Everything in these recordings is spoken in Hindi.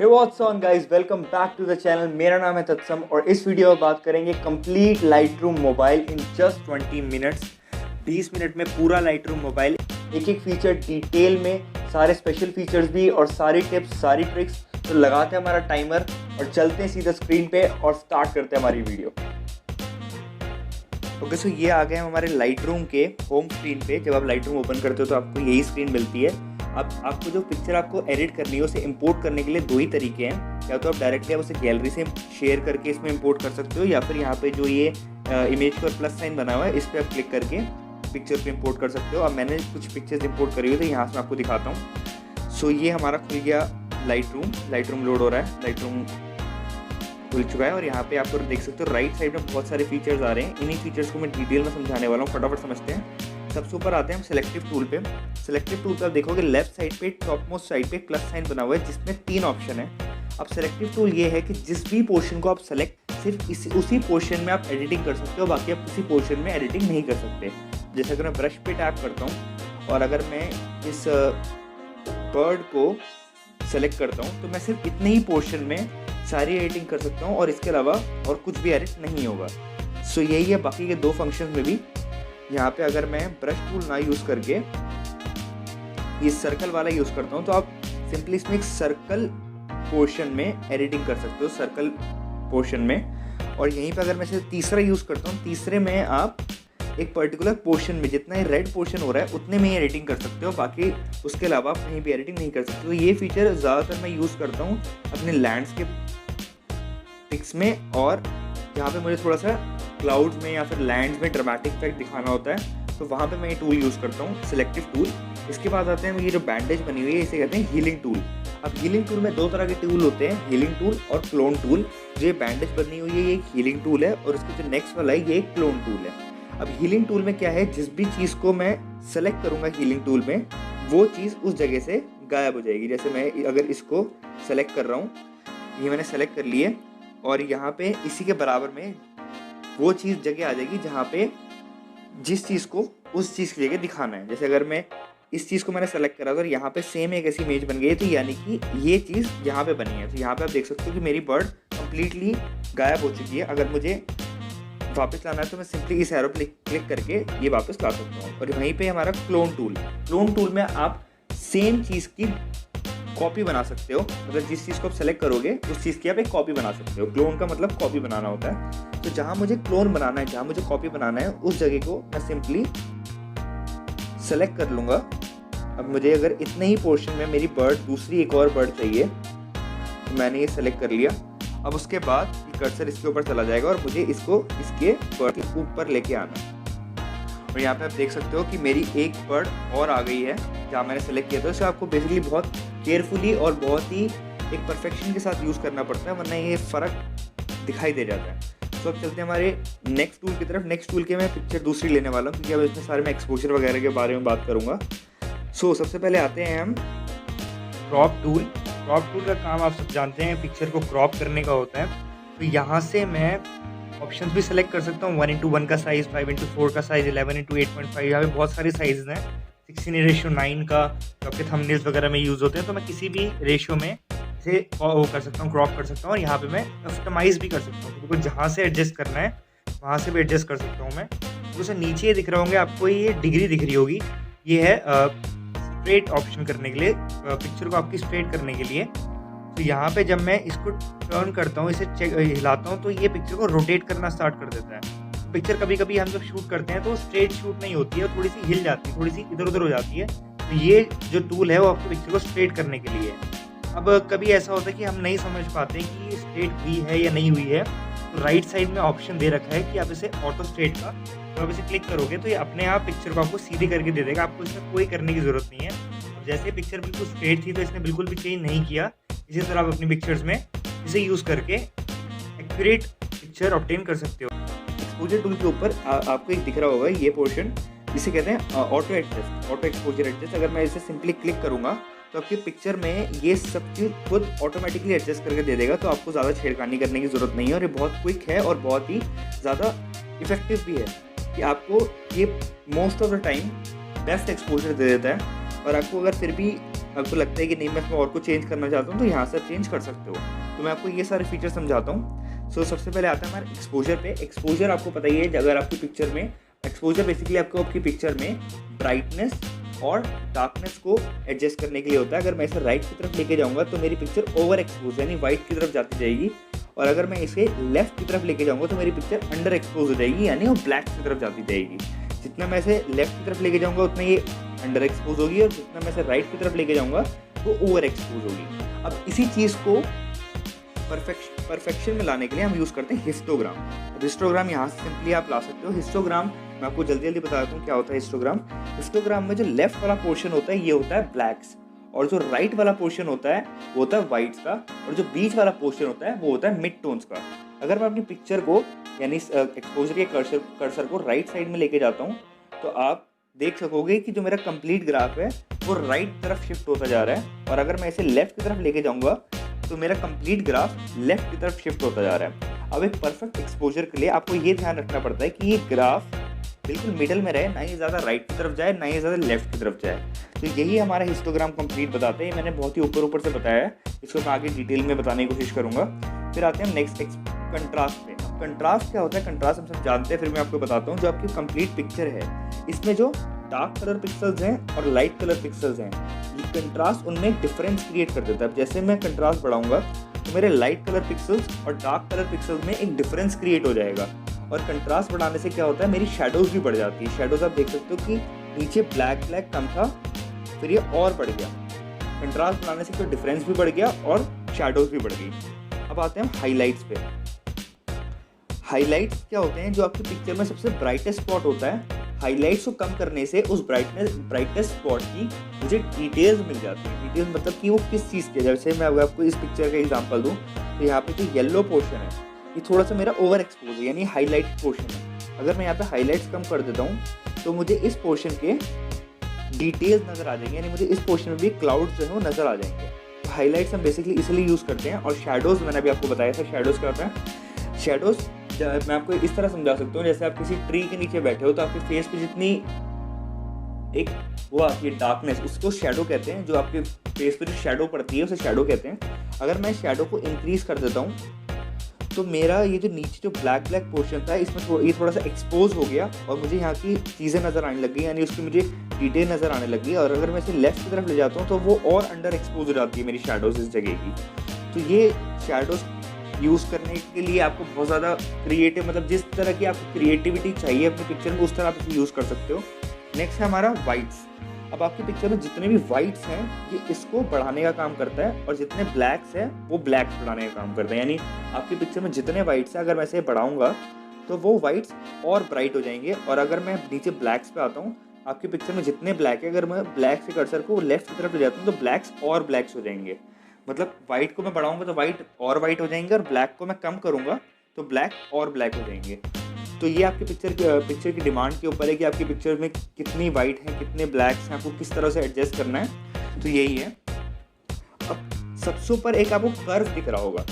Hey what's on guys, welcome back to the channel. मेरा नाम है तत्सम और इस वीडियो में बात करेंगे complete Lightroom mobile in just 20 minutes. 20 minute में पूरा लाइटरूम मोबाइल, एक एक फीचर डिटेल में, सारे स्पेशल फीचर्स भी और सारी टिप्स, सारी ट्रिक्स। तो लगाते हैं हमारा टाइमर और चलते हैं सीधा स्क्रीन पे और स्टार्ट करते हैं हमारी वीडियो। ओके, सो ये आ गए हम हमारे लाइटरूम के होम स्क्रीन पे। जब आप लाइटरूम ओपन करते हो तो आपको यही स्क्रीन मिलती है। आपको जो पिक्चर आपको एडिट करनी है उसे इंपोर्ट करने के लिए दो ही तरीके हैं। या तो आप डायरेक्टली आप उसे गैलरी से शेयर करके इसमें इंपोर्ट कर सकते हो, या फिर यहाँ पे जो ये इमेज का प्लस साइन बना हुआ है इस पर आप क्लिक करके पिक्चर पे इंपोर्ट कर सकते हो। अब मैंने कुछ पिक्चर्स इंपोर्ट करी हुई तो यहाँ से मैं आपको दिखाता हूँ। सो ये हमारा खुल गया लाइटरूम लोड हो रहा है, लाइटरूम खुल चुका है। और यहाँ पे आप देख सकते हो राइट साइड में बहुत सारे फीचर्स आ रहे हैं। इन्हीं फीचर्स को मैं डिटेल में समझाने वाला हूँ, फटाफट समझते हैं। सबसे ऊपर आते हैं हम सिलेक्टिव टूल पे। सिलेक्टिव टूल पे आप देखोगे लेफ्ट साइड पे टॉप मोस्ट साइड पे प्लस साइन बना हुआ है जिसमें 3 ऑप्शन है। अब सिलेक्टिव टूल ये है कि जिस भी पोर्शन को आप सेलेक्ट, सिर्फ उसी पोर्शन में आप एडिटिंग कर सकते हो, बाकी आप किसी पोर्शन में एडिटिंग नहीं कर सकते। जैसे अगर मैं ब्रश पे टैप करता हूँ और अगर मैं इस बर्ड को सेलेक्ट करता हूँ तो मैं सिर्फ इतने ही पोर्शन में सारी एडिटिंग कर सकता हूँ और इसके अलावा और कुछ भी एडिट नहीं होगा। सो यही है बाकी के 2 फंक्शन में भी। यहाँ पे अगर मैं ब्रश टूल ना यूज़ करके ये सर्कल वाला यूज़ करता हूँ तो आप सिंपली इसमें एक सर्कल पोर्शन में एडिटिंग कर सकते हो, सर्कल पोर्शन में। और यहीं पे अगर मैं सिर्फ तीसरा यूज़ करता हूँ, तीसरे में आप एक पर्टिकुलर पोर्शन में जितना ही रेड पोर्शन हो रहा है उतने में ही एडिटिंग कर सकते हो, बाकी उसके अलावा आप कहीं भी एडिटिंग नहीं कर सकते। तो ये फीचर ज़्यादातर मैं यूज़ करता हूँ अपने लैंडस्केप पिक्स में, और जहाँ पे मुझे थोड़ा सा क्लाउड्स में या फिर लैंड्स में ड्रामेटिक इफेक्ट दिखाना होता है तो वहाँ पे मैं ये टूल यूज़ करता हूँ, सिलेक्टिव टूल। इसके बाद आते हैं ये जो बैंडेज बनी हुई है इसे कहते हैं हीलिंग टूल। अब हीलिंग टूल में 2 तरह के टूल होते हैं, हीलिंग टूल और क्लोन टूल। जो ये बैंडेज बनी हुई है ये एक हीलिंग टूल है और इसके जो नेक्स्ट वाला है ये एक क्लोन टूल है। अब हीलिंग टूल में क्या है, जिस भी चीज़ को मैं सेलेक्ट करूँगा हीलिंग टूल में वो चीज़ उस जगह से गायब हो जाएगी। जैसे मैं अगर इसको सेलेक्ट कर रहा हूँ, ये मैंने सेलेक्ट कर लिए और यहाँ पे इसी के बराबर में वो चीज़ जगह आ जाएगी जहाँ पे जिस चीज़ को उस चीज़ की जगह दिखाना है। जैसे अगर मैं इस चीज़ को मैंने सेलेक्ट करा और यहाँ पे सेम एक ऐसी इमेज बन गई है तो यानी कि ये चीज़ यहाँ पे बनी है। तो यहाँ पे आप देख सकते हो कि मेरी बर्ड कंप्लीटली गायब हो चुकी है। अगर मुझे वापस लाना है तो मैं सिंपली इस एरो पे क्लिक करके ये वापस ला सकता हूँ। और वहीं पे हमारा क्लोन टूल में आप सेम चीज़ की कॉपी बना सकते हो। अगर जिस चीज़ को आप सेलेक्ट करोगे उस चीज़ की आप एक कॉपी बना सकते हो। क्लोन का मतलब कॉपी बनाना होता है। तो जहाँ मुझे क्लोन बनाना है, जहाँ मुझे कॉपी बनाना है उस जगह को मैं सिंपली सेलेक्ट कर लूँगा। अब मुझे अगर इतने ही पोर्शन में मेरी बर्ड, दूसरी एक और बर्ड चाहिए तो मैंने ये सेलेक्ट कर लिया। अब उसके बाद कर्सर इसके ऊपर चला जाएगा और मुझे इसको इसके बर्ड के ऊपर लेके आना है। और यहाँ पे आप देख सकते हो कि मेरी एक बर्ड और आ गई है जहाँ मैंने सेलेक्ट किया था। इसे आपको बेसिकली बहुत केयरफुली और बहुत ही एक परफेक्शन के साथ यूज़ करना पड़ता है, वरना ये फ़र्क दिखाई दे जाता है। तो अब चलते हैं हमारे नेक्स्ट टूल की तरफ। नेक्स्ट टूल के मैं पिक्चर दूसरी लेने वाला हूँ क्योंकि अब इसमें सारे मैं एक्सपोजर वगैरह के बारे में बात करूँगा। सो सबसे पहले आते हैं हम क्रॉप टूल। क्रॉप टूल का काम आप सब जानते हैं, पिक्चर को क्रॉप करने का होता है। तो यहाँ से मैं ऑप्शंस भी सेलेक्ट कर सकता हूँ, 1:1 का साइज़, 5:4 का साइज़, 11:8.5। यहाँ पे बहुत सारे साइज़ हैं, 16:9 का जो आपके थंबनेल्स वगैरह में यूज़ होते हैं। तो मैं किसी भी रेशियो में इसे वो कर सकता हूँ, क्रॉप कर सकता हूँ। और यहाँ पे मैं कस्टमाइज़ भी कर सकता हूँ, क्योंकि जहाँ से एडजस्ट करना है वहाँ से भी एडजस्ट कर सकता हूँ मैं। तो उसे नीचे दिख रहा होंगे आपको, ये डिग्री दिख रही होगी, ये है स्ट्रेट ऑप्शन करने के लिए, पिक्चर को आपकी स्ट्रेट करने के लिए। तो यहाँ पे जब मैं इसको टर्न करता हूँ, इसे हिलाता हूँ तो ये पिक्चर को रोटेट करना स्टार्ट कर देता है। पिक्चर कभी कभी हम जब शूट करते हैं तो स्ट्रेट शूट नहीं होती है, थोड़ी सी हिल जाती है, थोड़ी सी इधर उधर हो जाती है। तो ये जो टूल है वो आपके पिक्चर को स्ट्रेट करने के लिए है। अब कभी ऐसा होता है कि हम नहीं समझ पाते कि ये स्ट्रेट हुई है या नहीं हुई है, तो राइट साइड में ऑप्शन दे रखा है कि आप इसे ऑटो स्ट्रेट का, तो आप इसे क्लिक करोगे तो ये अपने आप पिक्चर को आपको सीधी करके दे देगा, आपको इसमें कोई करने की ज़रूरत नहीं है। जैसे पिक्चर बिल्कुल स्ट्रेट थी तो इसने बिल्कुल भी चेंज नहीं किया। इसी तरह आप अपनी पिक्चर्स में इसे यूज़ करके एक्यूरेट पिक्चर ऑब्टेन कर सकते हो। एक्सपोजर टूल के ऊपर आपको एक दिख रहा होगा ये पोर्शन, इसे कहते हैं auto adjust, auto exposure adjust. अगर मैं इसे सिंपली क्लिक करूँगा तो आपकी पिक्चर में ये सब चीज़ खुद ऑटोमेटिकली एडजस्ट करके दे देगा। तो आपको ज़्यादा छेड़खानी करने की ज़रूरत नहीं है और ये बहुत क्विक है और बहुत ही ज़्यादा इफेक्टिव भी है कि आपको ये most of the time best exposure दे देता है। और आपको अगर फिर भी आपको लगता है कि नहीं मैं इसमें और कुछ चेंज करना चाहता हूँ तो यहाँ से चेंज कर सकते हो। तो मैं आपको ये सारे फीचर समझाता हूँ। सो सबसे पहले आता है हमारे एक्सपोजर पे। एक्सपोजर आपको पता ही है, अगर आपकी पिक्चर में एक्सपोजर बेसिकली आपको आपकी पिक्चर में ब्राइटनेस और डार्कनेस को एडजस्ट करने के लिए होता है। अगर मैं इसे राइट की तरफ लेके जाऊँगा तो मेरी पिक्चर ओवर एक्सपोज यानी वाइट की तरफ जाती जाएगी, और अगर मैं इसे लेफ्ट की तरफ लेके जाऊँगा तो मेरी पिक्चर अंडर एक्सपोज हो जाएगी यानी वो ब्लैक की तरफ जाती जाएगी। जितना मैं इसे लेफ्ट की तरफ लेके जाऊँगा उतना ये अंडर एक्सपोज होगी, और जितना मैं इसे राइट की तरफ लेके जाऊँगा वो ओवर एक्सपोज होगी। अब इसी चीज़ को परफेक्शन में लाने के लिए हम यूज़ करते हैं हिस्टोग्राम। हिस्टोग्राम यहाँ से सिंपली आप ला सकते हो। हिस्टोग्राम मैं आपको जल्दी जल्दी बता देता हूँ क्या होता है हिस्टोग्राम। हिस्टोग्राम में जो लेफ्ट वाला पोर्शन होता है ये होता है ब्लैक्स, और जो राइट वाला पोर्शन होता है वो होता है वाइट्स का, और जो बीच वाला पोर्शन होता है वो होता है मिड टोन्स का। अगर मैं अपनी पिक्चर को यानी एक्सपोजर के कर्सर को राइट साइड में लेके जाता हूँ तो आप देख सकोगे कि जो मेरा कंप्लीट ग्राफ है वो राइट तरफ शिफ्ट होता जा रहा है, और अगर मैं इसे लेफ्ट की तरफ लेके जाऊँगा तो मेरा कंप्लीट ग्राफ लेफ्ट की तरफ शिफ्ट होता जा रहा है। अब एक परफेक्ट एक्सपोजर के लिए आपको ये ध्यान रखना पड़ता है कि ये ग्राफ बिल्कुल मिडल में रहे, ना ही ज़्यादा राइट की तरफ जाए ना ही ज़्यादा लेफ्ट की तरफ जाए। तो यही हमारा हिस्टोग्राम कंप्लीट बताते हैं। मैंने बहुत ही ऊपर से बताया है, इसको मैं आगे डिटेल में बताने की कोशिश करूँगा। फिर आते हैं नेक्स्ट कंट्रास्ट पे। कंट्रास्ट क्या होता है? कंट्रास्ट हम सब जानते हैं, फिर मैं आपको बताता हूँ। जो आपकी कंप्लीट पिक्चर है इसमें जो डार्क कलर पिक्सल्स हैं और लाइट कलर पिक्सल्स हैं, ये कंट्रास्ट उनमें डिफरेंस क्रिएट कर देता है। जैसे मैं कंट्रास्ट बढ़ाऊंगा तो मेरे लाइट कलर पिक्सल्स और डार्क कलर पिक्सल्स में एक डिफरेंस क्रिएट हो जाएगा। और कंट्रास्ट बढ़ाने से क्या होता है, मेरी शेडोज भी बढ़ जाती है। शेडोज आप देख सकते हो कि नीचे ब्लैक ब्लैक कम था, फिर ये और बढ़ गया। कंट्रास्ट बढ़ाने से तो डिफरेंस भी बढ़ गया और शेडोज भी बढ़ गई। अब आते हैं हम हाईलाइट्स पे। हाईलाइट्स क्या होते हैं? जो आपकी पिक्चर में सबसे ब्राइटेस्ट स्पॉट होता है, हाईलाइट्स को कम करने से उस ब्राइटेस्ट स्पॉट की मुझे डिटेल्स मिल जाती है। डिटेल्स मतलब कि वो किस चीज़ के, जैसे मैं अगर आपको इस पिक्चर का एग्जांपल दूं तो यहाँ पे जो येलो पोर्शन है ये थोड़ा सा मेरा ओवर एक्सपोज है यानी हाईलाइट पोर्शन है। अगर मैं यहाँ पे हाईलाइट्स कम कर देता हूँ तो मुझे इस पोर्शन के डिटेल्स नज़र आ जाएंगे, यानी मुझे इस पोर्शन में भी क्लाउड्स जो है वो नज़र आ जाएंगे। तो हाईलाइट्स हम बेसिकली इसलिए यूज़ करते हैं। और शेडोज़ मैंने अभी आपको बताया था, शेडोज़ क्या होता है? शेडोज़ मैं आपको इस तरह समझा सकता हूँ, जैसे आप किसी ट्री के नीचे बैठे हो तो आपके फेस पे जितनी एक वो आती है डार्कनेस, उसको शेडो कहते हैं। जो आपके फेस पे जो शेडो पड़ती है उसे शेडो कहते हैं। अगर मैं शेडो को इंक्रीज कर देता हूँ तो मेरा ये जो नीचे जो ब्लैक पोर्शन था इसमें ये थोड़ा सा एक्सपोज हो गया और मुझे यहाँ की चीज़ें नज़र आने लगी, यानी उसकी मुझे डिटेल नज़र आने लगी। और अगर मैं इसे लेफ्ट की तरफ ले जाता हूँ तो वो और अंडर एक्सपोज हो जाती है मेरी शेडोज इस जगह की। तो ये शेडोज यूज़ करने के लिए आपको बहुत ज़्यादा क्रिएटिव, मतलब जिस तरह की आपको क्रिएटिविटी चाहिए अपनी पिक्चर में उस तरह आप इसे यूज़ कर सकते हो। नेक्स्ट है हमारा वाइट्स। अब आपकी पिक्चर में जितने भी वाइट्स हैं ये इसको बढ़ाने का काम करता है, और जितने ब्लैक्स हैं वो ब्लैक्स बढ़ाने का काम करते हैं। यानी आपकी पिक्चर में जितने वाइट्स हैं अगर मैं इसे बढ़ाऊँगा तो वो वाइट्स और ब्राइट हो जाएंगे। और अगर मैं नीचे ब्लैक्स पे आता हूँ, आपकी पिक्चर में जितने ब्लैक है अगर मैं ब्लैक से कर्सर को लेफ्ट की तरफ ले जाता हूँ तो ब्लैक्स और ब्लैक्स हो जाएंगे। मतलब वाइट को मैं बढ़ाऊंगा तो वाइट और वाइट हो जाएंगे, और ब्लैक को मैं कम करूंगा तो ब्लैक और ब्लैक हो जाएंगे। तो ये आपकी पिक्चर की डिमांड के ऊपर है कि आपकी पिक्चर में कितनी वाइट है कितने ब्लैक्स हैं, आपको किस तरह से एडजस्ट करना है। तो यही है। अब सबसे ऊपर एक आपको कर्व दिख रहा होगा।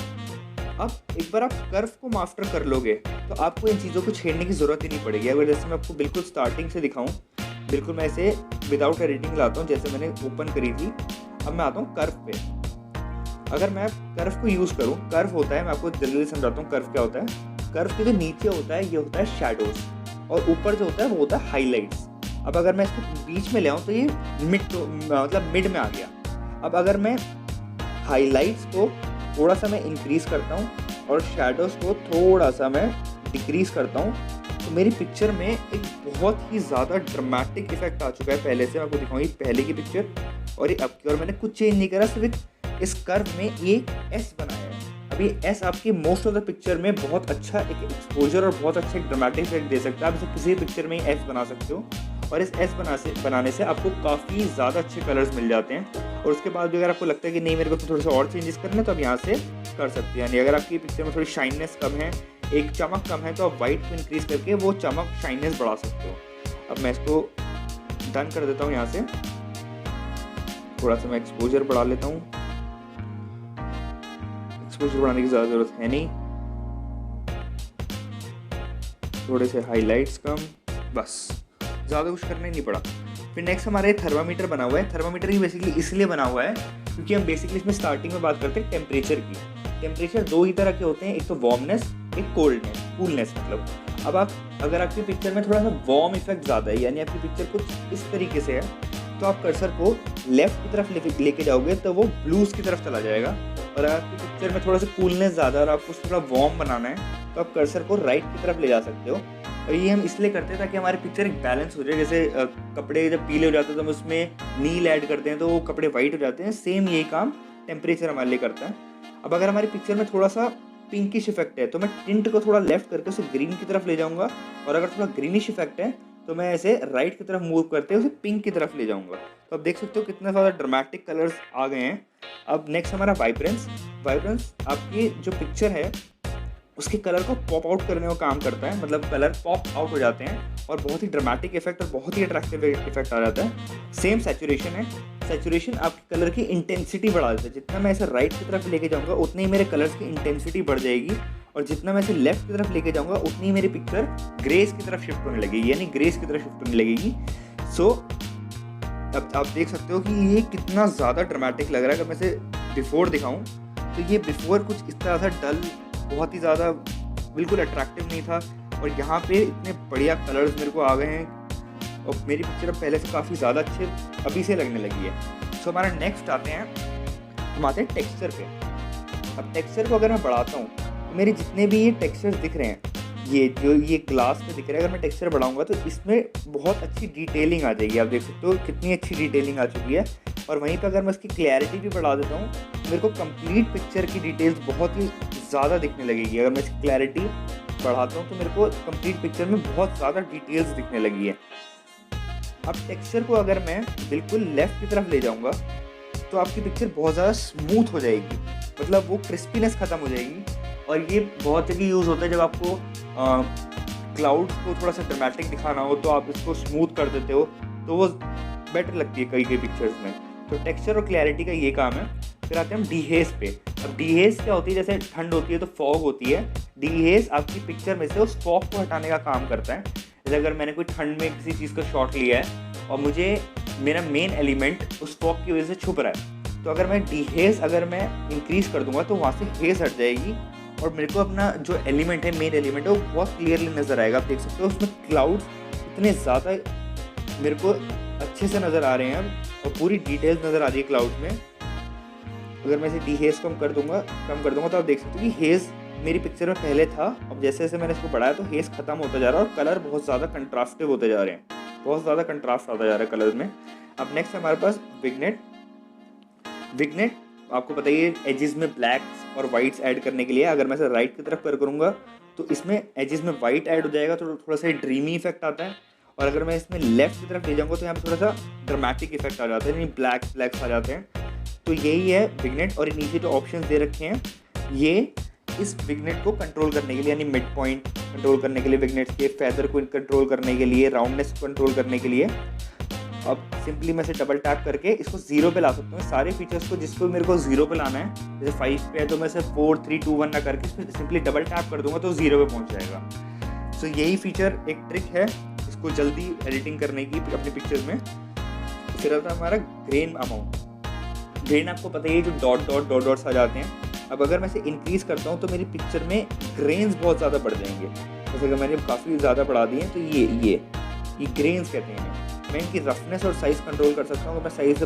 अब एक बार आप कर्व को मास्टर कर लोगे तो आपको इन चीज़ों को छेड़ने की ज़रूरत ही नहीं पड़ेगी। अगर जैसे मैं आपको बिल्कुल स्टार्टिंग से दिखाऊँ, बिल्कुल मैं इसे विदाउट एडिटिंग लाता हूँ, जैसे मैंने ओपन करी थी। अब मैं आता हूँ कर्व पे। अगर मैं कर्व को यूज़ करूँ, कर्व होता है, मैं आपको जल्दी समझाता हूँ कर्व क्या होता है। कर्व के जो नीचे होता है ये होता है शैडोज, और ऊपर जो होता है वो होता है हाईलाइट्स। अब अगर मैं इसको बीच में ले आऊँ तो ये मिड में आ गया। अब अगर मैं हाईलाइट्स को थोड़ा सा मैं इंक्रीज़ करता हूँ और शैडोज़ को थोड़ा सा मैं डिक्रीज़ करता हूँ तो मेरी पिक्चर में एक बहुत ही ज़्यादा ड्रामेटिक इफेक्ट आ चुका है। पहले से मैं आपको दिखाऊँ, ये पहले की पिक्चर और ये अब की, और मैंने कुछ चेंज नहीं करा, सिर्फ इस कर्व में एक एस बनाया है। अब ये एस आपकी मोस्ट ऑफ द पिक्चर में बहुत अच्छा एक एक्सपोजर और बहुत अच्छा एक ड्रामेटिक इफेक्ट दे सकता है। आप इसे किसी पिक्चर में एस बना सकते हो, और इस एस बनाने से आपको काफ़ी ज़्यादा अच्छे कलर्स मिल जाते हैं। और उसके बाद भी अगर आपको लगता है कि नहीं मेरे को थोड़ा सा और चेंजेस करना है तो आप यहाँ से कर सकते हैं। यानी अगर आपकी पिक्चर में थोड़ी शाइननेस कम है, एक चमक कम है, तो आप वाइट को इंक्रीज़ करके वो चमक शाइननेस बढ़ा सकते हो। अब मैं इसको डन कर देता हूँ। यहाँ से थोड़ा सा मैं एक्सपोजर बढ़ा लेता हूँ। एक्सपोजर बढ़ाने की ज़्यादा ज़रूरत है नहीं, थोड़े से हाईलाइट्स कम, बस ज़्यादा कुछ करना ही नहीं पड़ा। फिर नेक्स्ट हमारा ये थर्मामीटर बना हुआ है। थर्मामीटर ही बेसिकली इसलिए बना हुआ है क्योंकि हम बेसिकली इसमें स्टार्टिंग में बात करते हैं टेम्परेचर की। टेम्परेचर दो ही तरह के होते हैं, एक तो वार्मनेस, एक कोल्डनेस, कूलनेस मतलब। अब आप अगर आपकी पिक्चर में थोड़ा सा वार्म इफेक्ट ज़्यादा है, यानी आपकी पिक्चर कुछ इस तरीके से है, तो आप कर्सर को लेफ्ट की तरफ लेके जाओगे तो वो ब्लूज़ की तरफ चला जाएगा। और अगर आपकी पिक्चर में थोड़ा सा कूलनेस ज़्यादा और आपको थोड़ा वार्म बनाना है तो आप कर्सर को राइट की तरफ ले जा सकते हो। और ये हम इसलिए करते हैं ताकि हमारी पिक्चर एक बैलेंस हो जाए। जैसे कपड़े जब पीले हो जाते हैं तो हम उसमें नील ऐड करते हैं तो वो कपड़े वाइट हो जाते हैं, सेम यही काम टेम्परेचर हमारे लिए करता है। अब अगर हमारी पिक्चर में थोड़ा सा पिंकिश इफेक्ट है तो मैं टिंट को थोड़ा लेफ्ट करके उसे ग्रीन की तरफ ले जाऊंगा, और अगर थोड़ा ग्रीनिश इफेक्ट है तो मैं ऐसे राइट की तरफ मूव करते उसे पिंक की तरफ ले जाऊंगा। तो आप देख सकते हो कितना ज़्यादा ड्रामेटिक कलर्स आ गए हैं। अब नेक्स्ट हमारा वाइब्रेंस। वाइब्रेंस आपकी जो पिक्चर है उसके कलर को पॉप आउट करने का काम करता है, मतलब कलर पॉप आउट हो जाते हैं और बहुत ही ड्रामेटिक इफेक्ट और बहुत ही अट्रैक्टिव इफेक्ट आ जाता है। सेम सैचुरेशन है। सैचुरेशन आपके कलर की इंटेंसिटी बढ़ा देता है। जितना मैं इसे राइट की तरफ लेके जाऊंगा उतनी ही मेरे कलर्स की इंटेंसिटी बढ़ जाएगी, और जितना मैं इसे लेफ्ट की तरफ लेके जाऊंगा उतनी ही मेरी पिक्चर ग्रेस की तरफ शिफ्ट होने लगेगी, यानी ग्रेस की तरफ शिफ्ट होने लगेगी। सो अब आप देख सकते हो कि ये कितना ज़्यादा ड्रामेटिक लग रहा है। अगर मैं इसे बिफोर दिखाऊं तो ये बिफोर कुछ इस तरह सा डल, बहुत ही ज़्यादा बिल्कुल अट्रैक्टिव नहीं था, और यहाँ पे इतने बढ़िया कलर्स मेरे को आ गए हैं और मेरी पिक्चर अब पहले से काफ़ी ज़्यादा अच्छे अभी से लगने लगी है। सो हमारा नेक्स्ट आते हैं, हम आते हैं टेक्सचर पे। अब टेक्सचर को अगर मैं बढ़ाता हूँ तो मेरे जितने भी ये टेक्सचर्स दिख रहे हैं, ये ग्लास पे दिख रहा है, अगर मैं टेक्सचर बढ़ाऊंगा तो इसमें बहुत अच्छी डिटेलिंग आ जाएगी। आप देख सकते हो कितनी अच्छी डिटेलिंग आ चुकी है। और वहीं पर अगर मैं इसकी क्लैरिटी भी बढ़ा देता हूँ तो मेरे को कंप्लीट पिक्चर की डिटेल्स बहुत ही ज़्यादा दिखने लगेगी। अगर मैं इसकी क्लैरिटी बढ़ाता हूँ तो मेरे को कंप्लीट पिक्चर में बहुत ज़्यादा डिटेल्स दिखने लगी है। अब टेक्सचर को अगर मैं बिल्कुल लेफ़्ट की तरफ ले जाऊँगा तो आपकी पिक्चर बहुत ज़्यादा स्मूथ हो जाएगी, मतलब वो क्रिस्पीनेस ख़त्म हो जाएगी। और ये बहुत जगह यूज़ होता है जब आपको क्लाउड्स को थोड़ा सा ड्रामेटिक दिखाना हो तो आप इसको स्मूथ कर देते हो, तो वो बेटर लगती है कई पिक्चर्स में। तो टेक्सचर और क्लैरिटी का ये काम है। फिर आते हैं हम डीहेज पे। अब डीहेज क्या होती है, जैसे ठंड होती है तो फॉग होती है, डीहेज आपकी पिक्चर में से उस फॉग को हटाने का काम करता है। जैसे अगर मैंने कोई ठंड में किसी चीज़ का शॉट लिया है और मुझे मेरा मेन एलिमेंट उस फॉग की वजह से छुप रहा है, तो अगर मैं डीहेज अगर मैं इंक्रीज़ कर दूंगा तो वहाँ से हेज हट जाएगी और मेरे को अपना जो एलिमेंट है, मेन एलिमेंट है, वो बहुत क्लियरली नज़र आएगा। आप देख सकते हो उसमें क्लाउड्स इतने ज़्यादा मेरे को अच्छे से नज़र आ रहे हैं और पूरी डिटेल्स नज़र आ रही है क्लाउड में। अगर मैं इसे डीहेज कम कर दूंगा तो आप देख सकते हो कि हेज़ मेरी पिक्चर में पहले था, अब जैसे जैसे मैंने इसको बढ़ाया तो हेज़ खत्म होता जा रहा है और कलर बहुत ज़्यादा कंट्रास्टिव होते जा रहे हैं, बहुत ज़्यादा कंट्रास्ट आता जा रहा है कलर में। अब नेक्स्ट हमारे पास विग्नेट। विग्नेट आपको पता ही है, एजेस में ब्लैक्स और वाइट्स ऐड करने के लिए। अगर मैं इसे राइट की तरफ करूँगा तो इसमें एजेस में वाइट ऐड हो जाएगा, तो थोड़ा सा ड्रीमी इफेक्ट आता है। और अगर मैं इसमें लेफ्ट की तरफ ले जाऊँगा तो यहाँ पे थोड़ा सा ड्रामेटिक इफेक्ट आ जाता है, यानी ब्लैक्स आ जाते हैं। तो यही है विग्नेट। और नीचे जो ऑप्शंस दे रखे हैं ये इस विग्नेट को कंट्रोल करने के लिए, यानी मिड पॉइंट कंट्रोल करने के लिए, विग्नेट के फेदर को कंट्रोल करने के लिए, राउंडनेस को कंट्रोल करने के लिए। अब सिंपली मैं इसे डबल टैप करके इसको 0 पे ला सकता हूँ, सारे फीचर्स को जिसको मेरे को 0 पे लाना है। जैसे 5 पे है तो मैं इसे 4 3 2 1 ना करके सिंपली डबल टैप कर दूंगा तो 0 पे पहुँच जाएगा। सो यही फीचर एक ट्रिक है इसको जल्दी एडिटिंग करने की अपनी पिक्चर्स में। फिर आता है हमारा ग्रेन अमाउंट। ग्रेन आपको पता ही है, जो डॉट डॉट्स आ जाते हैं। अब अगर मैं इसे इंक्रीज़ करता हूँ तो मेरी पिक्चर में ग्रेन्स बहुत ज़्यादा बढ़ जाएंगे। जैसे अगर मैंने काफ़ी ज़्यादा बढ़ा दिए तो ये ग्रेन्स कहते हैं। मैं इनकी रफनेस और साइज़ कंट्रोल कर सकता हूँ। अगर मैं साइज़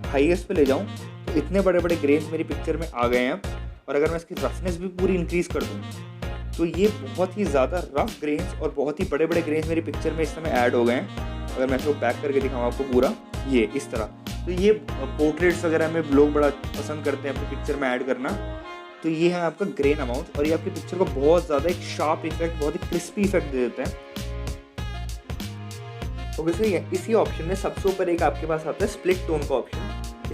हाईएस्ट पे ले जाऊँ तो इतने बड़े बड़े ग्रेन्स मेरी पिक्चर में आ गए हैं। और अगर मैं इसकी रफनेस भी पूरी इंक्रीज़ कर दूँ तो ये बहुत ही ज़्यादा रफ ग्रेन्स और बहुत ही बड़े बड़े ग्रेन्स मेरी पिक्चर में इस समय ऐड हो गए हैं। अगर मैं इसको बैक करके दिखाऊँ आपको पूरा, ये इस तरह, तो ये पोर्ट्रेट्स वगैरह में लोग बड़ा पसंद करते हैं अपनी पिक्चर में ऐड करना। तो ये है आपका ग्रेन अमाउंट, और ये आपकी पिक्चर को बहुत ज़्यादा एक शार्प इफेक्ट, बहुत ही क्रिस्पी इफेक्ट दे देते हैं। ऑब्वियसली इसी ऑप्शन में सबसे ऊपर एक आपके पास आता है स्प्लिट टोन का ऑप्शन।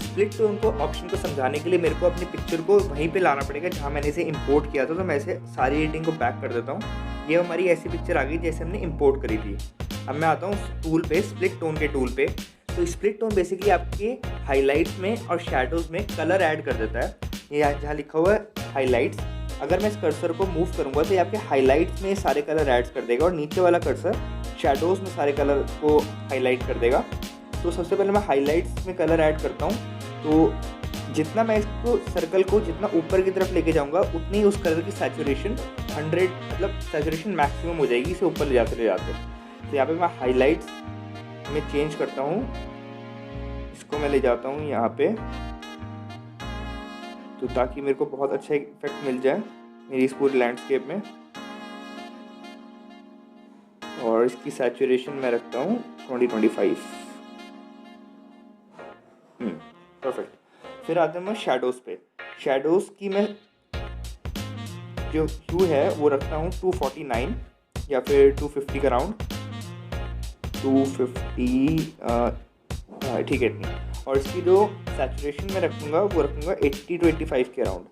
स्प्लिट टोन को ऑप्शन को समझाने के लिए मेरे को अपनी पिक्चर को वहीं पे लाना पड़ेगा जहाँ मैंने इसे इंपोर्ट किया था। तो मैं इसे सारी एडिटिंग को बैक कर देता हूँ। ये हमारी ऐसी पिक्चर आ गई जैसे हमने इंपोर्ट करी थी। अब मैं आता हूँ टूल पे, स्प्लिट टोन के टूल पे। तो स्प्लिट टोन बेसिकली आपके हाईलाइट्स में और शैडोज़ में कलर ऐड कर देता है। ये जहाँ लिखा हुआ है हाईलाइट्स, अगर मैं इस कर्सर को मूव करूँगा तो ये आपके हाईलाइट्स में सारे कलर ऐड कर देगा, और नीचे वाला कर्सर शैडोज़ में सारे कलर को हाईलाइट कर देगा। तो सबसे पहले मैं हाईलाइट्स में कलर ऐड करता हूँ। तो जितना मैं इसको सर्कल को जितना ऊपर की तरफ लेके जाऊँगा उतनी ही उस कलर की सैचुरेशन 100 मतलब सैचुरेशन मैक्सिमम हो जाएगी इसे ऊपर ले जाते। तो यहाँ पे मैं हाईलाइट्स में चेंज करता हूँ, इसको मैं ले जाता हूँ यहाँ पे, तो ताकि मेरे को बहुत अच्छा इफेक्ट मिल जाए मेरी इस पूरी लैंडस्केप में। और इसकी सैचुरेशन मैं रखता हूँ 20-25। परफेक्ट। फिर आते हैं मैं शेडोज़ पे। शेडोज़ की मैं जो ह्यू है वो रखता हूँ 249 या फिर 250 का राउंड, 250 ठीक है इतनी। और इसकी जो सैचुरेशन में रखूँगा वो रखूँगा 80-85 के अराउंड।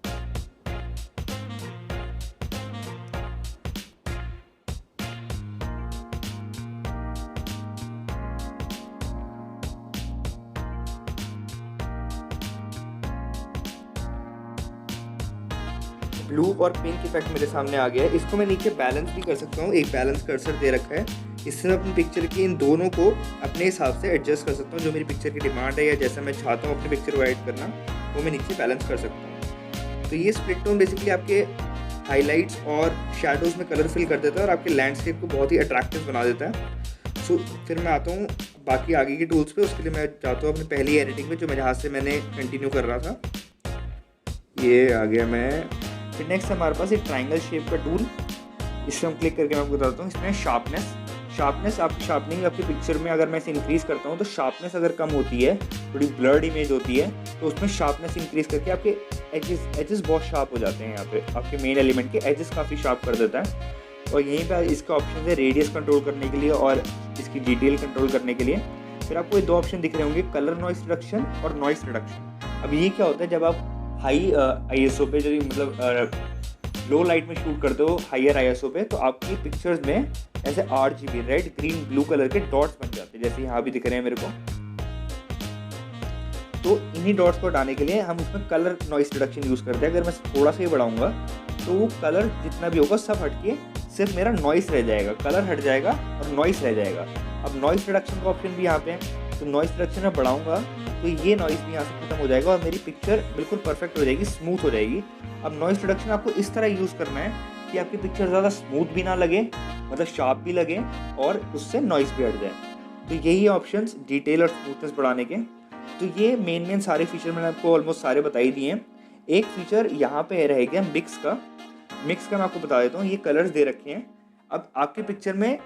ब्लू और पिंक इफेक्ट मेरे सामने आ गया है। इसको मैं नीचे बैलेंस भी कर सकता हूँ, एक बैलेंस कर्सर दे रखा है, इससे मैं अपनी पिक्चर की इन दोनों को अपने हिसाब से एडजस्ट कर सकता हूँ। जो मेरी पिक्चर की डिमांड है या जैसा मैं चाहता हूँ अपनी पिक्चर को एडिट करना, वो मैं नीचे बैलेंस कर सकता हूँ। तो ये स्प्लिट टोन बेसिकली आपके हाईलाइट्स और शैडोज़ में कलर फिल कर देता है और आपके लैंडस्केप को बहुत ही अट्रैक्टिव बना देता है। सो फिर मैं आता हूँ बाकी आगे के टूल्स पे। उसके लिए मैं जाता हूँ अपनी पहली एडिटिंग में, जो मैं जहाँ से मैंने कंटिन्यू कर रहा था, ये आ गया मैं। फिर नेक्स्ट हमारे पास एक ट्राइंगल शेप का टूल, इससे हम क्लिक करके मैं आपको बताता हूँ। इसमें शार्पनेस आपकी शार्पनिंग आपकी पिक्चर में अगर मैं इसे इंक्रीज़ करता हूँ तो शार्पनेस अगर कम होती है, थोड़ी ब्लर्ड इमेज होती है, तो उसमें शार्पनेस इंक्रीज़ करके आपके एजेस बहुत शार्प हो जाते हैं। यहाँ पे आपके मेन एलिमेंट के एजेस काफ़ी शार्प कर देता है। और यहीं पे इसका ऑप्शन है रेडियस कंट्रोल करने के लिए और इसकी डिटेल कंट्रोल करने के लिए। फिर आपको ये दो ऑप्शन दिख रहे होंगे, कलर नॉइस रिडक्शन और नॉइस रिडक्शन। अब ये क्या होता है, जब आप हाई ISO पे जो मतलब लो लाइट में शूट करते हो हायर ISO पे, तो आपकी पिक्चर्स में ऐसे RGB red green blue colour के डॉट्स बन जाते हैं, जैसे यहाँ भी दिख रहे हैं मेरे को। तो इन्हीं डॉट्स को हटाने के लिए हम उसमें कलर नॉइस रिडक्शन यूज़ करते हैं। अगर मैं थोड़ा सा ही बढ़ाऊंगा तो वो कलर जितना भी होगा सब हट के सिर्फ मेरा नॉइस रह जाएगा, कलर हट जाएगा और नॉइस रह जाएगा। अब नॉइस रिडक्शन का ऑप्शन भी यहाँ पे है, तो नॉइस रिडक्शन में बढ़ाऊंगा तो ये नॉइस भी यहाँ से खत्म हो जाएगा और मेरी पिक्चर बिल्कुल परफेक्ट हो जाएगी, स्मूथ हो जाएगी। अब नॉइस रिडक्शन आपको इस तरह यूज़ करना है कि आपकी पिक्चर ज़्यादा स्मूथ भी ना लगे, मतलब शार्प भी लगे और उससे नॉइस भी हट जाए। तो यही ऑप्शंस डिटेल और स्मूथनेस बढ़ाने के। तो ये मेन सारे फीचर मैंने आपको ऑलमोस्ट सारे बता ही दिए हैं। एक फीचर यहाँ पे रह गया मिक्स का मैं आपको बता देता हूँ। ये कलर्स दे रखे हैं। अब आपकी पिक्चर में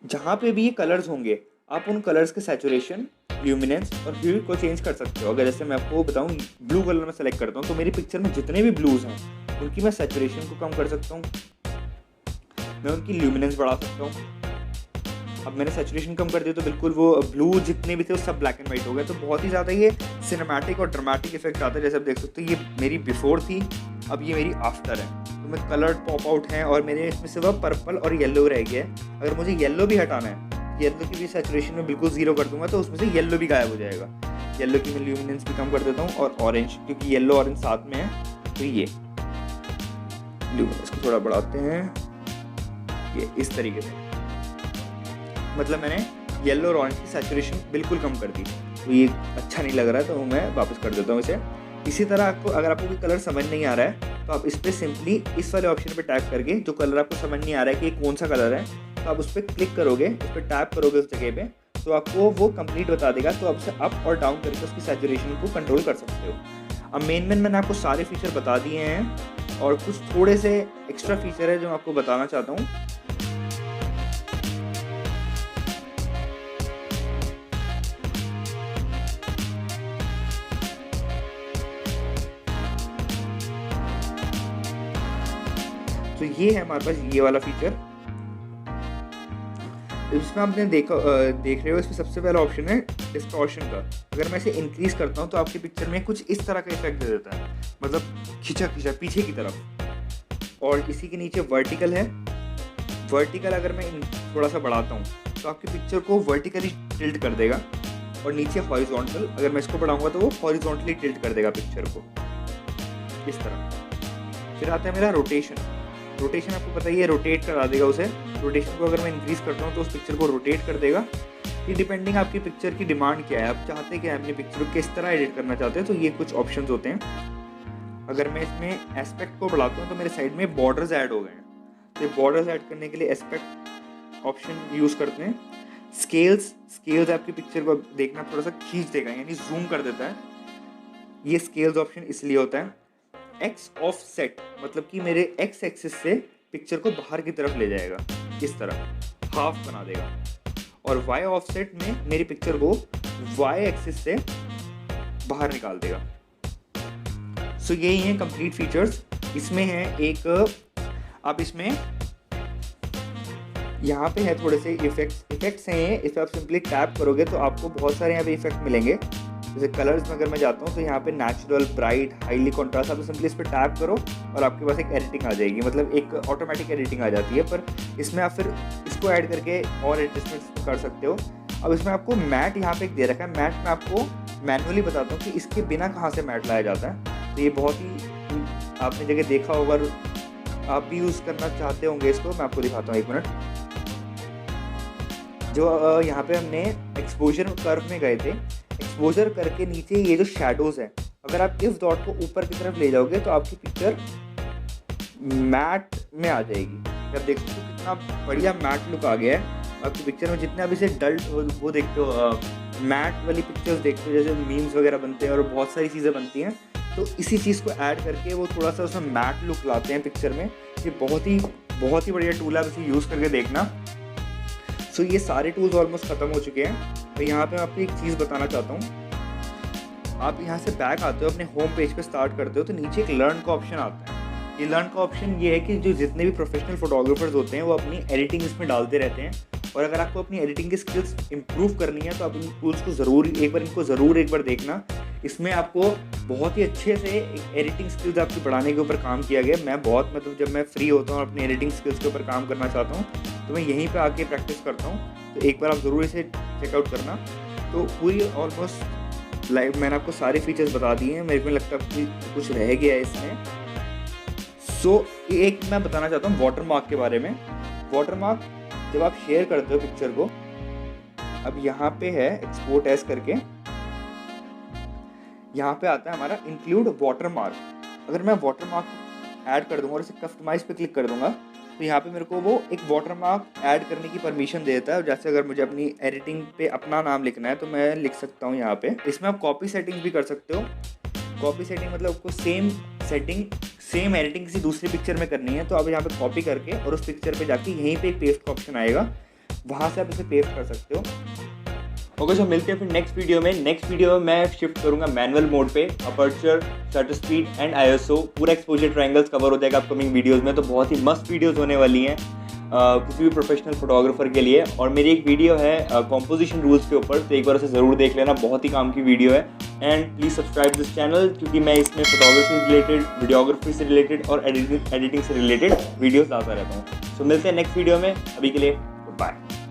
जहाँ पे भी ये कलर्स होंगे आप उन कलर्स के सैचुरेशन, ल्यूमिनेंस और ह्यू को चेंज कर सकते हो। अगर जैसे मैं आपको बताऊँ ब्लू कलर में सेलेक्ट करता हूँ तो मेरी पिक्चर में जितने भी ब्लूज हैं उनकी मैं सैचुरेशन को कम कर सकता हूँ, मैं उनकी ल्यूमिनेंस बढ़ा सकता हूँ। अब मैंने सैचुरेशन कम कर दिया तो बिल्कुल वो ब्लू जितने भी थे वो सब ब्लैक एंड वाइट हो गए। तो बहुत ही ज़्यादा ये सिनेमैटिक और ड्रामेटिक इफेक्ट आता है। जैसे आप देख सकते हो ये मेरी बिफोर थी, अब ये मेरी आफ्टर है। तो मैं कलर्ड पॉप आउट हैं और मेरे इसमें सिर्फ पर्पल और येलो रह गया है। अगर मुझे येलो भी हटाना है, येलो की भी सैचुरेशन में बिल्कुल ज़ीरो कर दूंगा तो उसमें से येलो भी गायब हो जाएगा। येलो की मैं ल्यूमिनेंस भी कम कर देता हूँ और ऑरेंज, क्योंकि येलो ऑरेंज साथ में है तो ये ल्यूमिनेंस को थोड़ा बढ़ाते हैं, ये इस तरीके से। मतलब मैंने येलो और ऑरेंज की सैचुरेशन बिल्कुल कम कर दी, तो ये अच्छा नहीं लग रहा है तो मैं वापस कर देता हूँ इसे। इसी तरह आपको अगर आपको कोई कलर समझ नहीं आ रहा है तो आप इस पर सिंपली इस वाले ऑप्शन पे टैप करके, जो कलर आपको समझ नहीं आ रहा है कि कौन सा कलर है, तो आप उस पर क्लिक करोगे, उस पर टैप करोगे उस जगह पे, तो आपको वो कंप्लीट बता देगा। तो आपसे अप और डाउन करके उसकी सैचुरेशन को कंट्रोल कर सकते हो। अब मेन मैंने आपको सारे फीचर बता दिए हैं और कुछ थोड़े से एक्स्ट्रा फीचर है जो मैं आपको बताना चाहता हूँ। तो ये है हमारे पास ये वाला फीचर। इसमें आपने देख रहे हो, इसमें सबसे पहला ऑप्शन है डिस्टॉर्शन का। अगर मैं इसे इंक्रीज करता हूँ तो आपकी पिक्चर में कुछ इस तरह का इफेक्ट दे देता है, मतलब खिंचा पीछे की तरफ। और इसी के नीचे वर्टिकल है। वर्टिकल अगर मैं थोड़ा सा बढ़ाता हूँ तो आपकी पिक्चर को वर्टिकली टिल्ट कर देगा। और नीचे हॉरिजॉन्टल, अगर मैं इसको बढ़ाऊंगा तो वो हॉरिजॉन्टली टिल्ट कर देगा पिक्चर को इस तरह। फिर आता है मेरा रोटेशन। रोटेशन आपको पता ही है, रोटेट करा देगा उसे। रोटेशन को अगर मैं इंक्रीज़ करता हूँ तो उस पिक्चर को रोटेट कर देगा। ये डिपेंडिंग आपकी पिक्चर की डिमांड क्या है, आप चाहते क्या है अपनी पिक्चर को किस तरह एडिट करना चाहते हैं, तो ये कुछ ऑप्शन होते हैं। अगर मैं इसमें एस्पेक्ट को बढ़ाता हूँ तो मेरे साइड में बॉर्डर्स ऐड हो गए हैं, तो ये बॉर्डर्स ऐड करने के लिए एस्पेक्ट ऑप्शन यूज़ करते हैं। स्केल्स आपकी पिक्चर को देखना थोड़ा सा खींच देगा, यानी जूम कर देता है। ये स्केल्स ऑप्शन इसलिए होता है। एक्स ऑफसेट मतलब कि मेरे एक्स एक्सिस से पिक्चर को बाहर की तरफ ले जाएगा, इस तरह हाफ बना देगा। और वाई ऑफसेट में मेरी पिक्चर को वाई एक्सिस से बाहर निकाल देगा। सो यही है कंप्लीट फीचर्स। इसमें है एक, आप इसमें यहाँ पे है थोड़े से इफेक्ट्स हैं, इस पर आप सिंपली टैप करोगे तो आपको बहुत सारे यहाँ पे इफेक्ट मिलेंगे। जैसे कलर्स में अगर मैं जाता हूँ तो यहाँ पे नेचुरल, ब्राइट, हाईली कॉन्ट्रास्ट, आप सिंपली इस पर टैप करो और आपके पास एक एडिटिंग आ जाएगी, मतलब एक ऑटोमेटिक एडिटिंग आ जाती है। पर इसमें आप फिर इसको ऐड करके और एडजस्टमेंट्स कर सकते हो। अब इसमें आपको मैट यहाँ पे एक दे रखा है, मैट में आपको मैनुअली बताता हूँ कि इसके बिना कहाँ से मैट लाया जाता है। तो ये बहुत ही आपने जगह देखा होगा, आप भी यूज़ करना चाहते होंगे इसको। मैं आपको दिखाता हूँ, एक मिनट। जो यहाँ पे हमने एक्सपोजर कर्व में गए थे, एक्सपोजर करके नीचे ये जो शैडोज़ है, अगर आप इस डॉट को ऊपर की तरफ ले जाओगे तो आपकी पिक्चर मैट में आ जाएगी। आप देख सकते हो कितना बढ़िया मैट लुक आ गया है आपकी पिक्चर में। जितने आप इसे डल वो देखते हो, मैट वाली पिक्चर्स देखते हो, जैसे मीम्स वगैरह बनते हैं और बहुत सारी चीज़ें बनती हैं, तो इसी चीज़ को ऐड करके वो थोड़ा सा उसमें मैट लुक लाते हैं पिक्चर में। ये बहुत ही बढ़िया टूल है, आप इसे यूज़ करके देखना। सो ये सारे टूल्स ऑलमोस्ट ख़त्म हो चुके हैं। तो यहाँ पे मैं आपको एक चीज़ बताना चाहता हूँ। आप यहाँ से बैक आते हो, अपने होम पेज पे स्टार्ट करते हो, तो नीचे एक लर्न का ऑप्शन आता है। ये लर्न का ऑप्शन ये है कि जो जितने भी प्रोफेशनल फोटोग्राफर्स होते हैं वो अपनी एडिटिंग इसमें डालते रहते हैं। और अगर आपको अपनी एडिटिंग की स्किल्स इंप्रूव करनी है तो आप इन टूल्स को ज़रूर एक बार देखना। इसमें आपको बहुत ही अच्छे से एडिटिंग स्किल्स आपकी बढ़ाने के ऊपर काम किया गया। मैं बहुत मतलब जब मैं फ्री होता हूँ अपनी एडिटिंग स्किल्स के ऊपर काम करना चाहता हूँ तो मैं यहीं पे आके प्रैक्टिस करता हूँ। तो एक बार आप ज़रूर इसे चेकआउट करना। तो पूरी ऑलमोस्ट लाइव मैंने आपको सारे फीचर्स बता दिए हैं। मेरे को लगता है कि कुछ रह गया है इसमें। सो एक मैं बताना चाहता हूँ वाटर मार्क के बारे में। वाटर मार्क जब आप शेयर करते हो पिक्चर को, अब यहाँ पे है एक्सपोर्ट एज करके, यहाँ पे आता है हमारा इंक्लूड वाटर मार्क। अगर मैं वाटर मार्क ऐड कर दूंगा और इसे कस्टमाइज पे क्लिक कर दूंगा तो यहाँ पे मेरे को वो एक वाटर मार्क ऐड करने की परमिशन देता है। जैसे अगर मुझे अपनी एडिटिंग पे अपना नाम लिखना है तो मैं लिख सकता हूँ यहाँ पे। इसमें आप कॉपी सेटिंग भी कर सकते हो। कॉपी सेटिंग मतलब आपको सेम एडिटिंग किसी दूसरी पिक्चर में करनी है तो आप यहाँ पे कॉपी करके और उस पिक्चर पे जाके यहीं पे एक पेस्ट का ऑप्शन आएगा, वहाँ से आप इसे पेस्ट कर सकते हो। ओके, सो मिलते हैं फिर नेक्स्ट वीडियो में। नेक्स्ट वीडियो में मैं शिफ्ट करूंगा मैनुअल मोड पे, aperture, shutter speed and ISO, पूरा एक्सपोजर ट्रायंगल्स कवर हो जाएगा अपकमिंग वीडियोस में। तो बहुत ही मस्त वीडियोस होने वाली हैं किसी भी प्रोफेशनल फोटोग्राफर के लिए। और मेरी एक वीडियो है कॉम्पोजिशन रूल्स के ऊपर, तो एक बार उसे ज़रूर देख लेना, बहुत ही काम की वीडियो है। And please subscribe this channel क्योंकि मैं इसमें फोटोग्राफी से रिलेटेड, वीडियोग्राफी से रिलेटेड और एडिटिंग से रिलेटेड वीडियोस लाता रहता हूँ। सो मिलते हैं नेक्स्ट वीडियो में, अभी के लिए